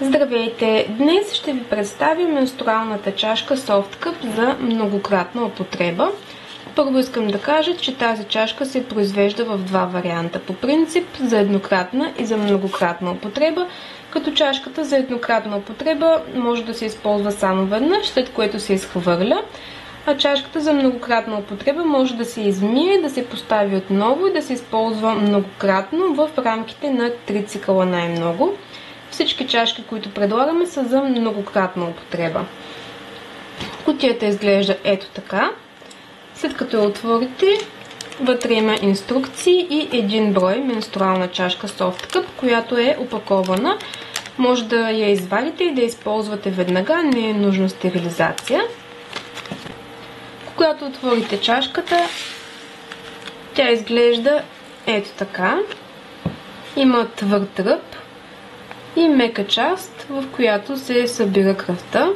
Здравейте! Днес ще ви представя менструалната чашка Soft Cup за многократна употреба. Първо искам да кажа, че тази чашка се произвежда в два варианта. По принцип за еднократна и за многократна употреба, като чашката за еднократна употреба може да се използва само веднъж, след което се изхвърля, а чашката за многократна употреба може да се измие, да се постави отново и да се използва многократно в рамките на 3 цикъла най-много. Всички чашки, които предлагаме, са за многократна употреба. Кутията изглежда ето така. След като я отворите, вътре има инструкции и един брой менструална чашка Soft Cup, която е опакована. Може да я извадите и да я използвате веднага, не е нужна стерилизация. Когато отворите чашката, тя изглежда ето така. Има твърд ръб и мека част, в която се събира кръвта.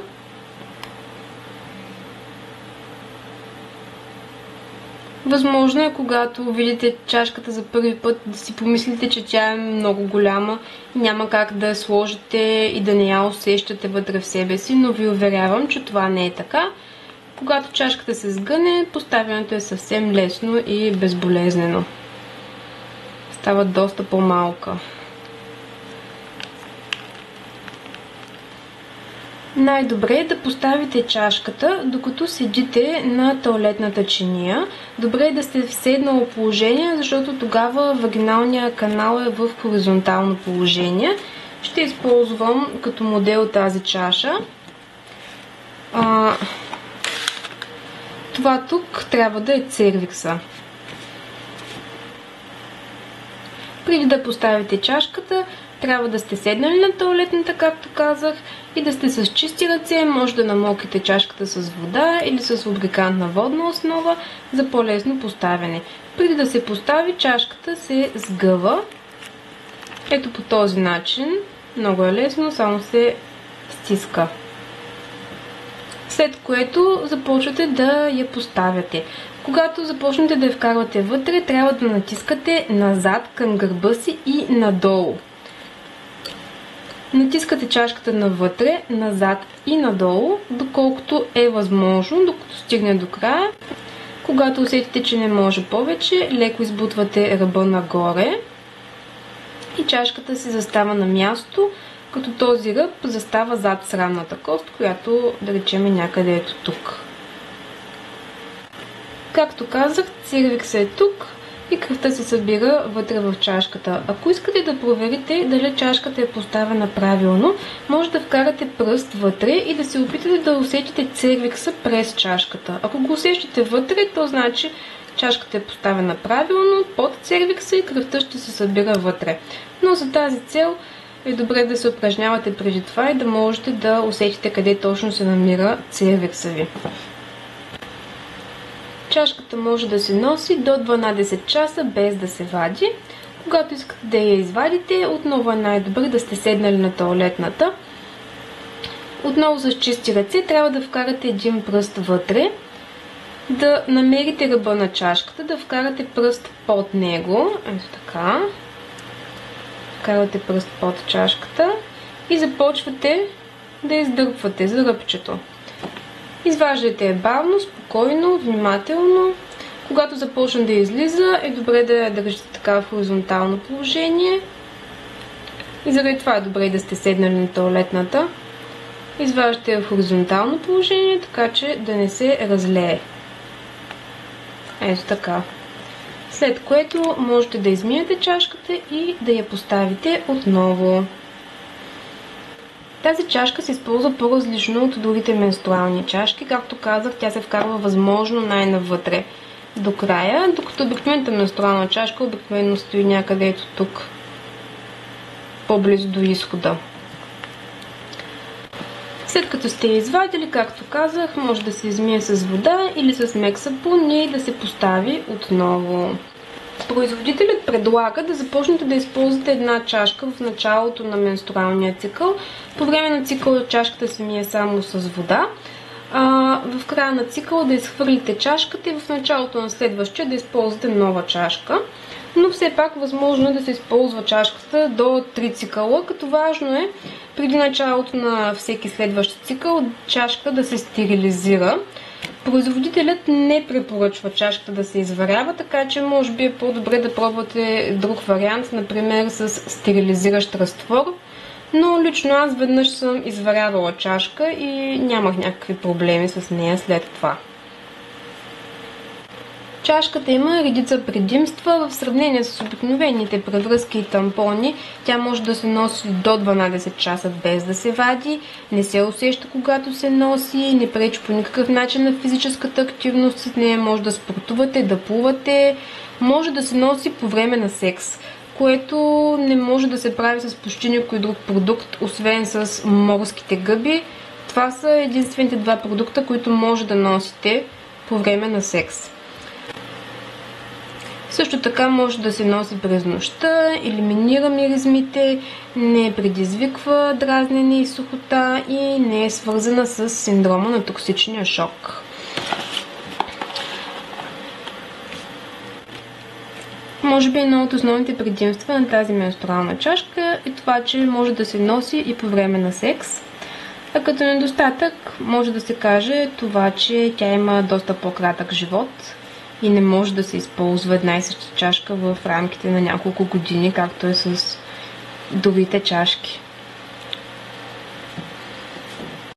Възможно е, когато видите чашката за първи път, да си помислите, че тя е много голяма и няма как да я сложите и да не я усещате вътре в себе си, но ви уверявам, че това не е така. Когато чашката се сгъне, поставянето е съвсем лесно и безболезнено. Става доста по-малка. Най-добре е да поставите чашката, докато седите на тоалетната чиния. Добре е да сте в седнало положение, защото тогава вагиналният канал е в хоризонтално положение. Ще използвам като модел тази чаша. Това тук трябва да е цервикса. Преди да поставите чашката, трябва да сте седнали на тоалетната, както казах, и да сте с чисти ръце. Може да намокрите чашката с вода или с лубрикантна водна основа за по-лесно поставяне. Преди да се постави, чашката се сгъва. Ето по този начин. Много е лесно, само се стиска. След което започвате да я поставяте. Когато започнете да я вкарвате вътре, трябва да натискате назад към гърба си и надолу. Натискате чашката навътре, назад и надолу, доколкото е възможно, докато стигне до края. Когато усетите, че не може повече, леко избутвате ръба нагоре и чашката си застава на място, като този ръб застава зад срамната кост, която да речем е някъде ето тук. Както казах, цервиксът е тук и кръвта се събира вътре в чашката. Ако искате да проверите дали чашката е поставена правилно, може да вкарате пръст вътре и да се опитате да усетите цервикса през чашката. Ако го усещате вътре, то значи чашката е поставена правилно под цервикса и кръвта ще се събира вътре. Но за тази цел е добре да се упражнявате преди това и да можете да усетите къде точно се намира цервикса ви. Чашката може да се носи до 12 часа без да се вади. Когато искате да я извадите, отново е най-добре да сте седнали на тоалетната. Отново с чисти ръце трябва да вкарате един пръст вътре, да намерите ръба на чашката, да вкарате пръст под него, ето така. Вкарвате пръст под чашката и започвате да издърпвате за ръбчето. Изваждайте я бавно, спокойно, внимателно. Когато започне да излиза, е добре да я държите така в хоризонтално положение. И заради това е добре да сте седнали на тоалетната. Изваждате я в хоризонтално положение, така че да не се разлее. Ето така. След което можете да измиете чашката и да я поставите отново. Тази чашка се използва по-различно от другите менструални чашки. Както казах, тя се вкарва възможно най-навътре до края, докато обикновената менструална чашка обикновено стои някъде ето тук, по-близо до изхода. След като сте я извадили, както казах, може да се измие с вода или с мек сапун и да се постави отново. Производителят предлага да започнете да използвате една чашка в началото на менструалния цикъл. По време на цикъла чашката се мие само с вода. В края на цикъла да изхвърлите чашката и в началото на следващия да използвате нова чашка. но все пак възможно е да се използва чашката до 3 цикъла, като важно е преди началото на всеки следващ цикъл чашка да се стерилизира. Производителят не препоръчва чашката да се изварява, така че може би е по-добре да пробвате друг вариант, например с стерилизиращ разтвор. Но лично аз веднъж съм изварявала чашка и нямах някакви проблеми с нея след това. Чашката има редица предимства в сравнение с обикновените превръзки и тампони. Тя може да се носи до 12 часа без да се вади, не се усеща когато се носи, не пречи по никакъв начин на физическата активност с нея, може да спортувате, да плувате, може да се носи по време на секс, което не може да се прави с почти никой друг продукт, освен с морските гъби. Това са единствените два продукта, които може да носите по време на секс. Също така може да се носи през нощта, елиминира миризмите, не предизвиква дразнене и сухота и не е свързана с синдрома на токсичния шок. Може би едно от основните предимства на тази менструална чашка е това, че може да се носи и по време на секс. А като недостатък може да се каже това, че тя има доста по-кратък живот и не може да се използва една и съща чашка в рамките на няколко години, както е с другите чашки.